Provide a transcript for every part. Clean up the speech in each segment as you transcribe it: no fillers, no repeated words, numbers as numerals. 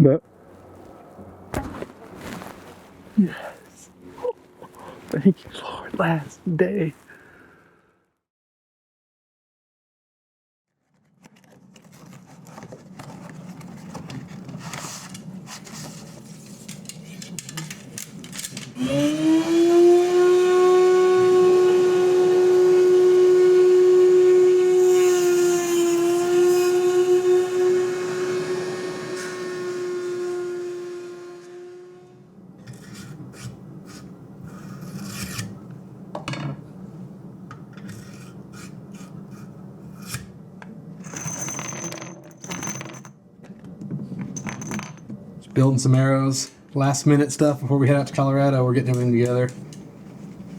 But yes, thank you, Lord. Last day. Building some arrows, last minute stuff before we head out to Colorado. We're getting everything together.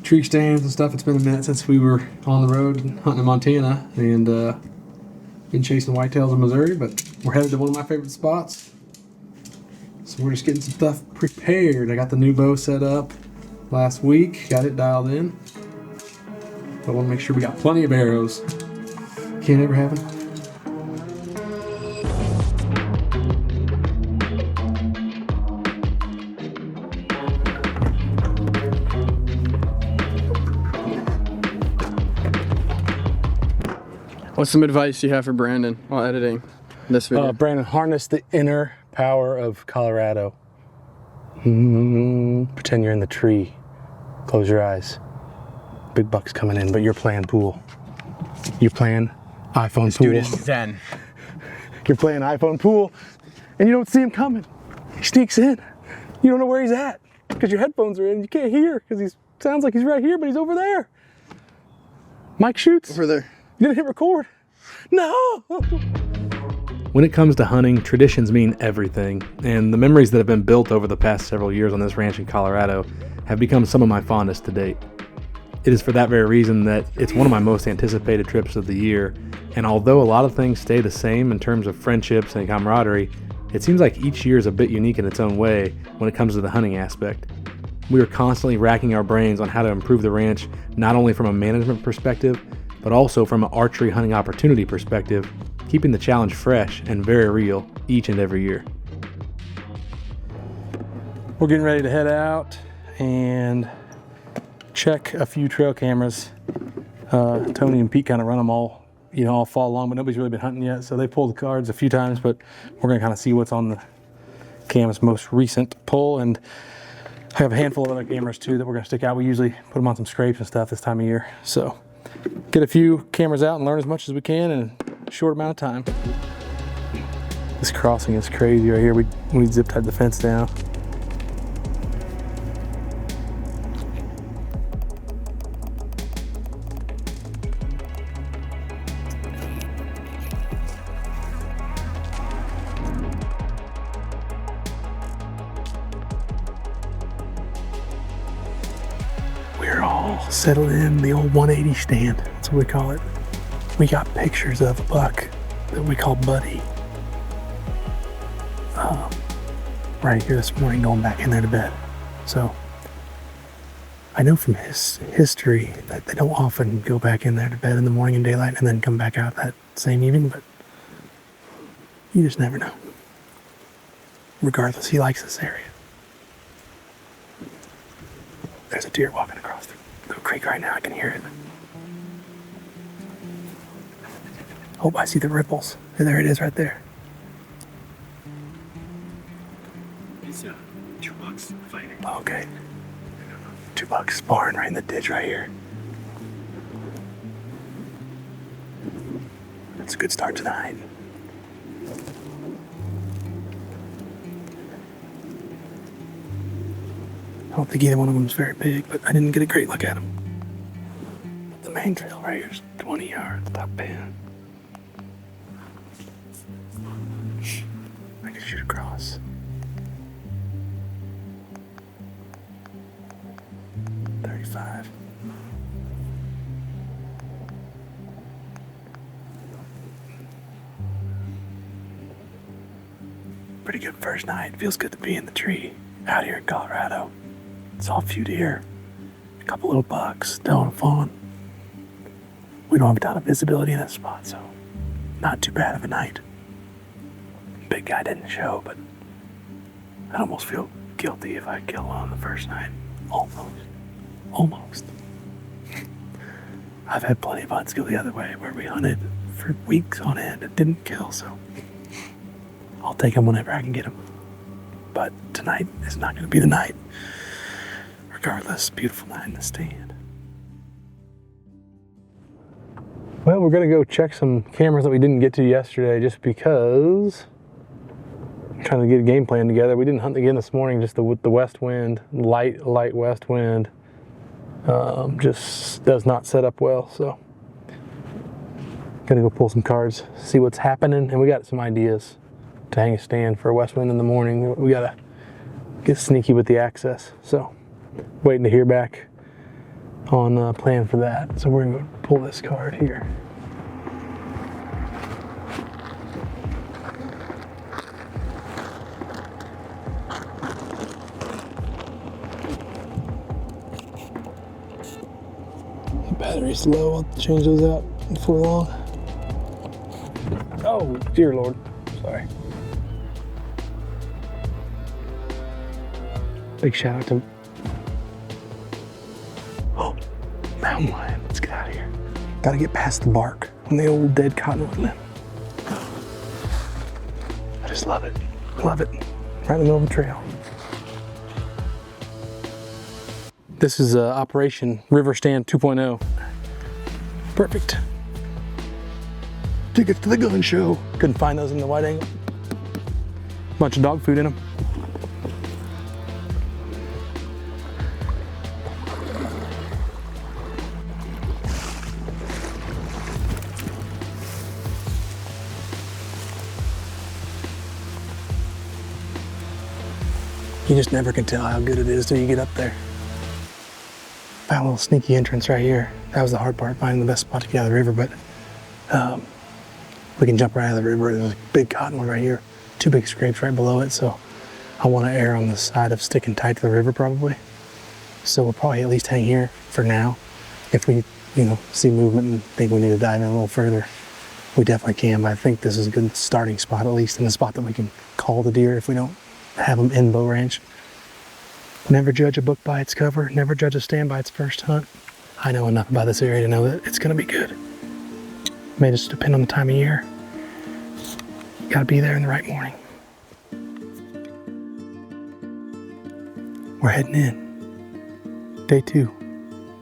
Tree stands and stuff. It's been a minute since we were on the road hunting in Montana and been chasing whitetails in Missouri, but we're headed to one of my favorite spots. So we're just getting some stuff prepared. I got the new bow set up last week, got it dialed in. But I want to make sure we got plenty of arrows. Can't ever have enough. What's some advice you have for Brandon while editing this video? Brandon, harness the inner power of Colorado. Pretend you're in the tree. Close your eyes. Big buck's coming in, but you're playing pool. You're playing iPhone pool. Dude is zen. You're playing iPhone pool, and you don't see him coming. He sneaks in. You don't know where he's at because your headphones are in. You can't hear because he sounds like he's right here, but he's over there. Mike shoots. Over there. You didn't hit record. No! When it comes to hunting, traditions mean everything, and the memories that have been built over the past several years on this ranch in Colorado have become some of my fondest to date. It is for that very reason that it's one of my most anticipated trips of the year, and although a lot of things stay the same in terms of friendships and camaraderie, it seems like each year is a bit unique in its own way when it comes to the hunting aspect. We are constantly racking our brains on how to improve the ranch, not only from a management perspective, but also from an archery hunting opportunity perspective, keeping the challenge fresh and very real each and every year. We're getting ready to head out and check a few trail cameras. Tony and Pete kind of run them all, all fall long, but nobody's really been hunting yet. So they pulled the cards a few times, but we're gonna kind of see what's on the cam's most recent pull. And I have a handful of other cameras too that we're gonna stick out. We usually put them on some scrapes and stuff this time of year. So get a few cameras out and learn as much as we can in a short amount of time. This crossing is crazy right here. We zip tied the fence down. We're all settled in the old 180 stand. That's what we call it. We got pictures of a buck that we call Buddy. Right here this morning, going back in there to bed. So I know from his history that they don't often go back in there to bed in the morning and daylight and then come back out that same evening, but you just never know. Regardless, he likes this area. There's a deer walking across the creek right now. I can hear it. Oh, I see the ripples. And there it is right there. It's 2 bucks fighting. Okay. 2 bucks sparring right in the ditch right here. That's a good start to the night. I don't think either one of them is very big, but I didn't get a great look at them. The main trail right here is 20 yards, top pan. I can shoot across. $35. Pretty good first night. Feels good to be in the tree out here in Colorado. Saw a few deer, a couple little bucks, doe and fawn. We don't have a ton of visibility in that spot, so not too bad of a night. Big guy didn't show, but I'd almost feel guilty if I kill one on the first night. Almost. I've had plenty of hunts go the other way where we hunted for weeks on end and didn't kill, so I'll take them whenever I can get them. But tonight is not going to be the night. Regardless, beautiful night in the stand. Well, we're going to go check some cameras that we didn't get to yesterday just because I'm trying to get a game plan together. We didn't hunt again this morning, just with the west wind, light west wind. Just does not set up well, so gonna go pull some cards, see what's happening, and we got some ideas to hang a stand for a west wind in the morning. We gotta get sneaky with the access, so waiting to hear back on a plan for that. So we're gonna pull this card here. Battery's low, I'll change those out before long. Oh, dear Lord, sorry. Big shout out to, oh, mountain lion, let's get out of here. Gotta get past the bark on the old dead cottonwood limb. I just love it, right in the middle of the trail. This is Operation River Stand 2.0. Perfect. Tickets to the gun show. Couldn't find those in the wide angle. Bunch of dog food in them. You just never can tell how good it is till you get up there. Found a little sneaky entrance right here. That was the hard part, finding the best spot to get out of the river, but we can jump right out of the river. There's a big cottonwood right here, 2 big scrapes right below it, so I want to err on the side of sticking tight to the river probably. So we'll probably at least hang here for now. If we, see movement and think we need to dive in a little further, we definitely can, but I think this is a good starting spot, at least in the spot that we can call the deer if we don't have them in bow range. Never judge a book by its cover. Never judge a stand by its first hunt. I know enough about this area to know that it's going to be good. May just depend on the time of year. You got to be there in the right morning. We're heading in. Day 2.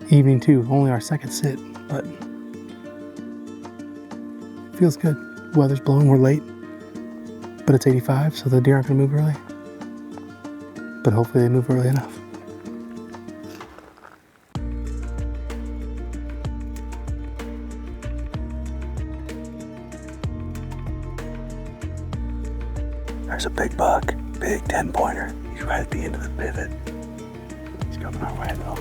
Evening 2. Only our second sit, but feels good. Weather's blowing. We're late, but it's 85, so the deer aren't going to move early. But hopefully they move early enough. There's a big buck, big 10-pointer. He's right at the end of the pivot. He's coming our way though.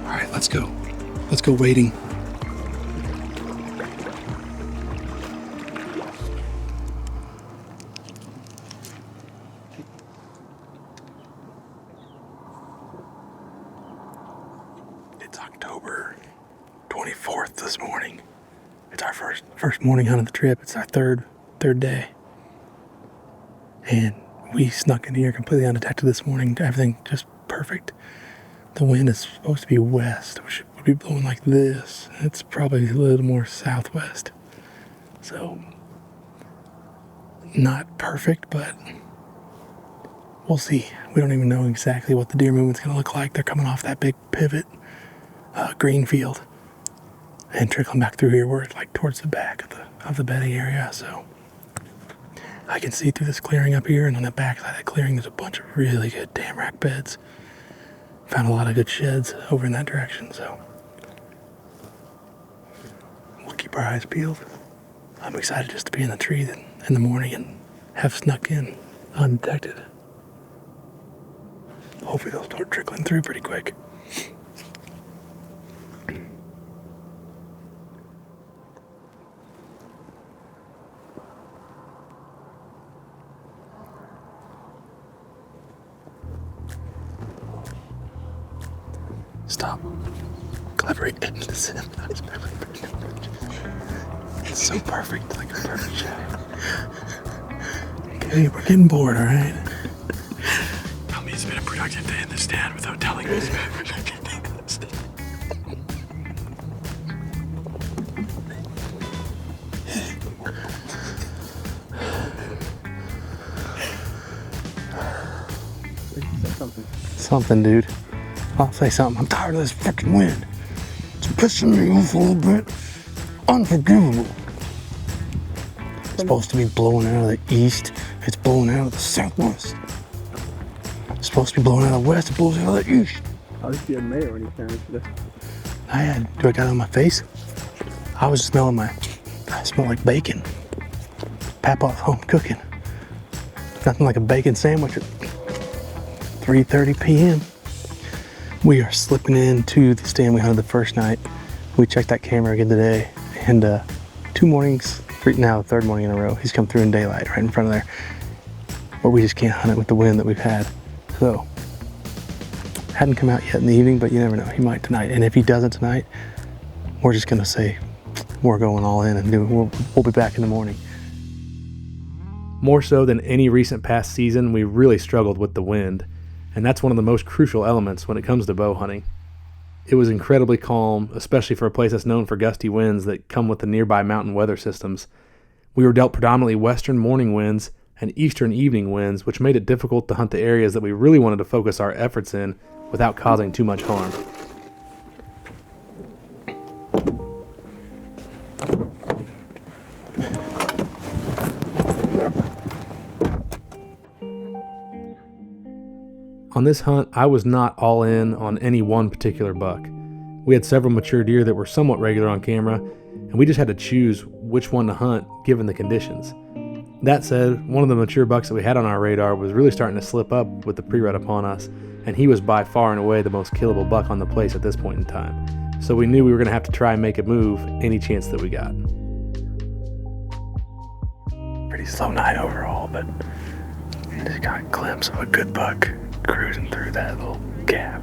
All right, let's go. Let's go wading. It's October 24th this morning. It's our first morning hunt of the trip. It's our third day. And we snuck in here completely undetected this morning. Everything just perfect. The wind is supposed to be west, which would be blowing like this. It's probably a little more southwest. So, not perfect, but we'll see. We don't even know exactly what the deer movement's gonna look like. They're coming off that big pivot green field and trickling back through here. We're like towards the back of the bedding area, so I can see through this clearing up here, and on the back side of that clearing there's a bunch of really good tamarack beds. Found a lot of good sheds over in that direction, so we'll keep our eyes peeled. I'm excited just to be in the tree in the morning and have snuck in undetected. Hopefully they'll start trickling through pretty quick. Stop. clever innocent. It's so perfect, like a perfect shot. Okay, we're getting bored, all right? Tell me it's been a productive day in the stand without telling me it's been a productive day in the stand. Something, dude. I'll say something. I'm tired of this freaking wind. It's pissing me off a little bit. Unforgivable. It's supposed to be blowing out of the east. It's blowing out of the southwest. It's supposed to be blowing out of the west. It blows out of the east. At least you had mayo when you came today. Do I got it on my face? I was smelling I smell like bacon. Papa's home cooking. Nothing like a bacon sandwich at 3:30 p.m. We are slipping into the stand we hunted the first night. We checked that camera again today, and 2 mornings, now the third morning in a row, he's come through in daylight right in front of there. But we just can't hunt it with the wind that we've had. So, hadn't come out yet in the evening, but you never know, he might tonight. And if he doesn't tonight, we're just gonna say we're going all in and we'll be back in the morning. More so than any recent past season, we really struggled with the wind, and that's one of the most crucial elements when it comes to bow hunting. It was incredibly calm, especially for a place that's known for gusty winds that come with the nearby mountain weather systems. We were dealt predominantly western morning winds and eastern evening winds, which made it difficult to hunt the areas that we really wanted to focus our efforts in without causing too much harm. On this hunt, I was not all in on any one particular buck. We had several mature deer that were somewhat regular on camera, and we just had to choose which one to hunt given the conditions. That said, one of the mature bucks that we had on our radar was really starting to slip up with the pre-rut upon us, and he was by far and away the most killable buck on the place at this point in time. So we knew we were going to have to try and make a move any chance that we got. Pretty slow night overall, but just got a glimpse of a good buck cruising through that little gap.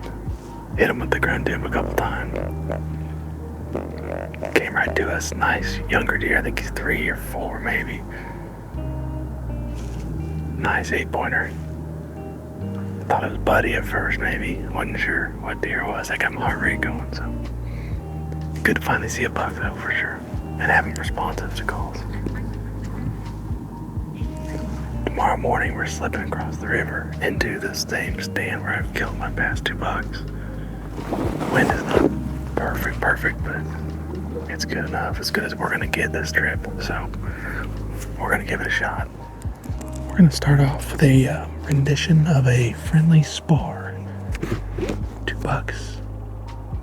Hit him with the grunt tube a couple times. Came right to us. Nice younger deer. I think he's 3 or 4 maybe. Nice 8-pointer. Thought it was Buddy at first maybe. Wasn't sure what deer it was. That got my heart rate going. So good to finally see a buck though, for sure. And have him responsive to calls. Tomorrow morning we're slipping across the river into the same stand where I've killed my past 2 bucks. The wind is not perfect, but it's good enough, as good as we're gonna get this trip. So we're gonna give it a shot. We're gonna start off with a rendition of a friendly spar. 2 bucks,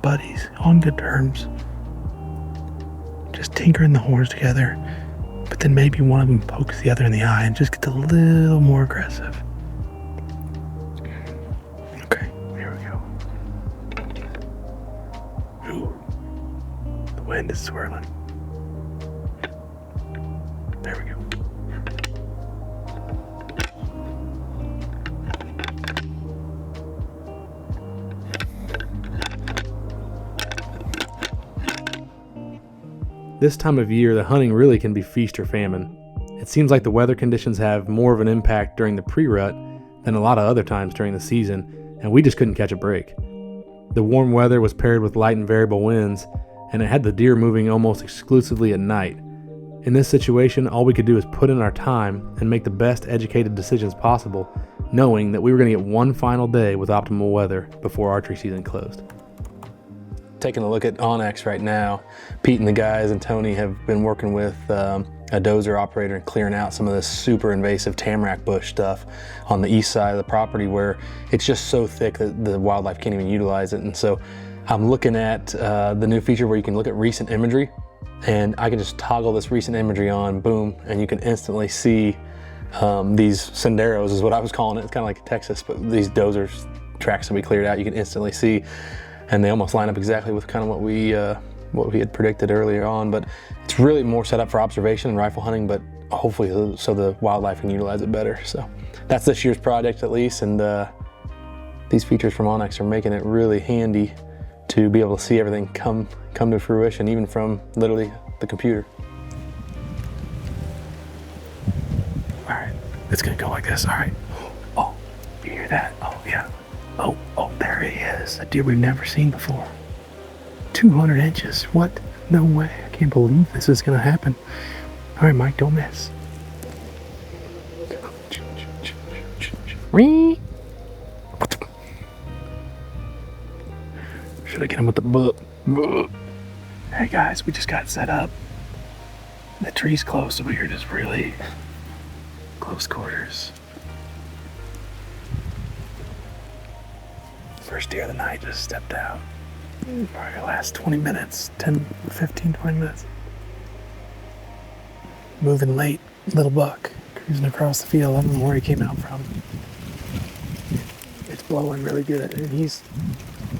buddies, on good terms. Just tinkering the horns together. But then maybe one of them pokes the other in the eye and just gets a little more aggressive. Okay, here we go. Ooh, the wind is swirling. There we go. This time of year, the hunting really can be feast or famine. It seems like the weather conditions have more of an impact during the pre-rut than a lot of other times during the season, and we just couldn't catch a break. The warm weather was paired with light and variable winds, and it had the deer moving almost exclusively at night. In this situation, all we could do is put in our time and make the best educated decisions possible, knowing that we were going to get one final day with optimal weather before archery season closed. Taking a look at Onyx right now, Pete and the guys and Tony have been working with a dozer operator and clearing out some of this super invasive tamarack bush stuff on the east side of the property where it's just so thick that the wildlife can't even utilize it. And so I'm looking at the new feature where you can look at recent imagery, and I can just toggle this recent imagery on, boom, and you can instantly see these senderos is what I was calling it. It's kind of like Texas, but these dozers tracks that we cleared out, you can instantly see. And they almost line up exactly with kind of what we had predicted earlier on. But it's really more set up for observation and rifle hunting, but hopefully so the wildlife can utilize it better. So that's this year's project at least, and these features from Onyx are making it really handy to be able to see everything come to fruition, even from literally the computer. All right, it's gonna go like this. All right. Oh, you hear that? Oh yeah. Oh, there he is. A deer we've never seen before. 200 inches. What? No way. I can't believe this is gonna happen. All right, Mike, don't miss. Should I get him with the book? Hey guys, we just got set up. The tree's close, so we're just really close quarters. First deer of the night just stepped out. Probably the last 20 minutes, 10, 15, 20 minutes. Moving late, little buck, cruising across the field. I don't know where he came out from. It's blowing really good, and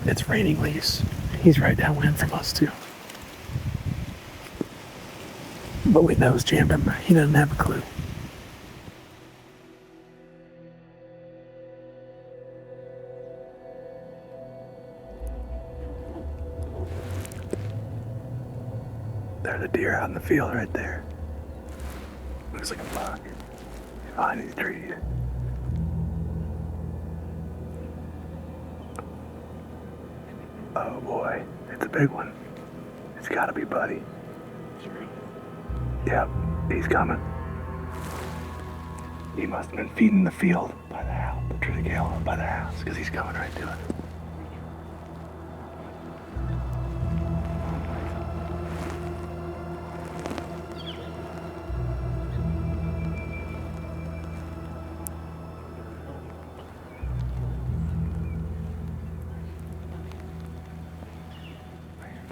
it's raining leaves. He's right downwind from us too. But we nose jammed him. He doesn't have a clue. There's a deer out in the field right there. Looks like a buck. He's behind these trees. Oh boy, it's a big one. It's gotta be Buddy. Yep, he's coming. He must have been feeding the field by the house, the triticale by the house, because he's coming right to it.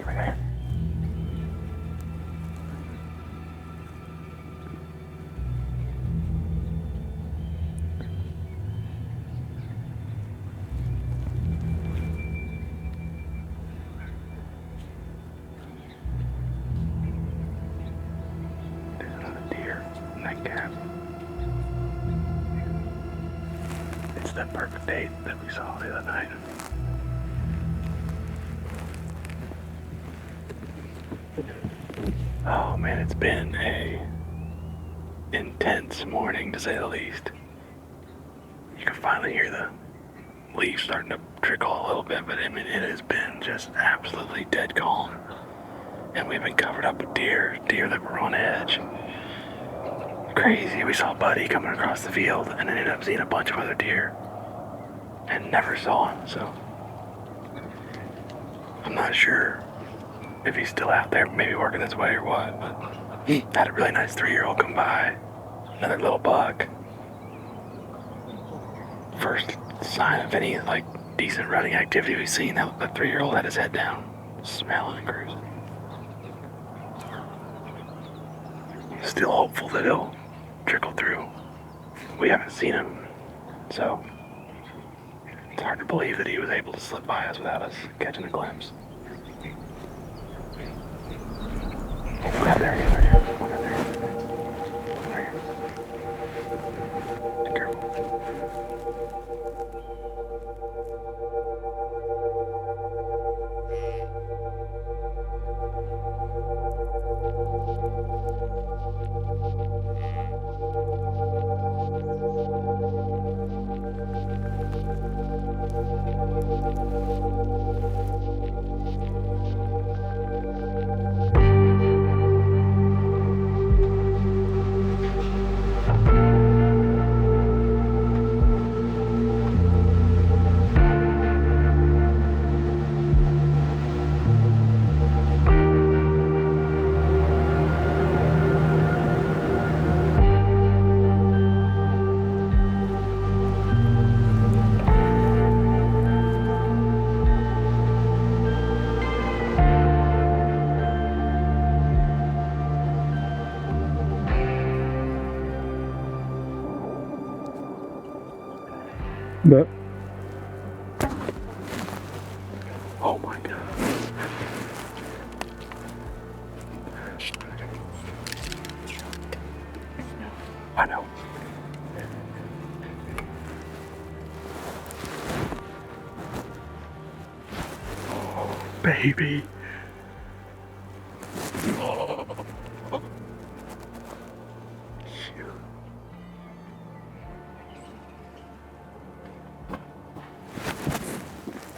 Right there. There's another deer in that gap. It's that perfect date that we saw the other night. Oh man, it's been a intense morning to say the least. You can finally hear the leaves starting to trickle a little bit, but I mean, it has been just absolutely dead calm. And we've been covered up with deer that were on edge. Crazy. We saw Buddy coming across the field and then ended up seeing a bunch of other deer and never saw him, so I'm not sure if he's still out there, maybe working his way or what, but had a really nice 3-year-old come by. Another little buck. First sign of any, like, decent running activity we've seen. That 3-year-old had his head down, smelling and cruising. Still hopeful that he'll trickle through. We haven't seen him, so it's hard to believe that he was able to slip by us without us catching a glimpse. Yeah, there he is, right here. Right there. Right here. Be careful. But oh my god. I know. baby.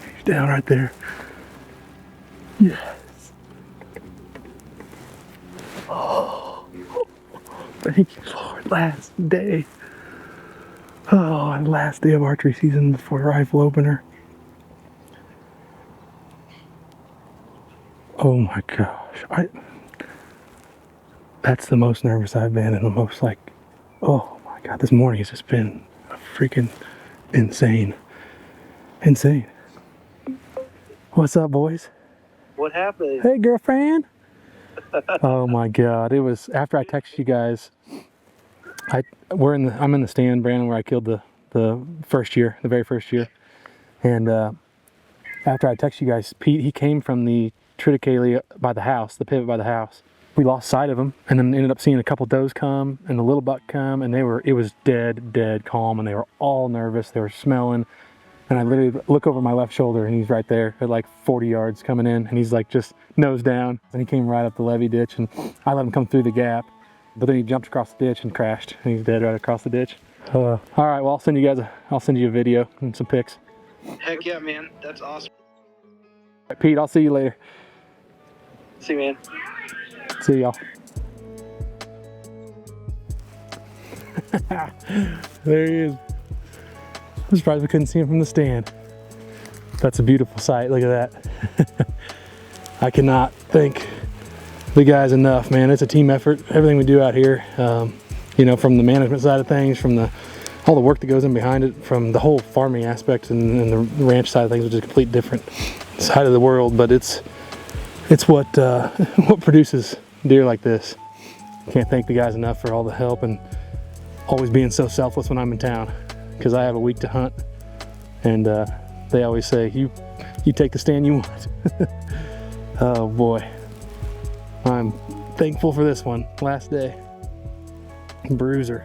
He's down right there. Yes. Oh, thank you, Lord. Last day. Oh, and last day of archery season before rifle opener. Oh my gosh. That's the most nervous I've been, and the most like, oh my God, this morning has just been freaking insane. Insane. What's up, boys? What happened? Hey, girlfriend. Oh my God. It was after I texted you guys. I'm in the stand, Brandon, where I killed the very first year. And after I texted you guys, Pete, he came from the triticale by the house, the pivot by the house. We lost sight of him, and then ended up seeing a couple does come and the little buck come, and it was dead calm, and they were all nervous. They were smelling, and I literally look over my left shoulder, and he's right there at like 40 yards coming in, and he's like just nose down, and he came right up the levee ditch, and I let him come through the gap, but then he jumped across the ditch and crashed, and he's dead right across the ditch. All right, well, I'll send you a video and some pics. Heck yeah, man. That's awesome. All right, Pete, I'll see you later. See you, man. See y'all. There he is. I'm surprised we couldn't see him from the stand. That's a beautiful sight. Look at that. I cannot thank the guys enough, man. It's a team effort. Everything we do out here, you know, from the management side of things, from all the work that goes in behind it, from the whole farming aspect and the ranch side of things, which is a complete different side of the world. But it's what what produces deer like this. Can't thank the guys enough for all the help and always being so selfless when I'm in town, because I have a week to hunt, and they always say you take the stand you want. Oh boy, I'm thankful for this one. Last day. Bruiser.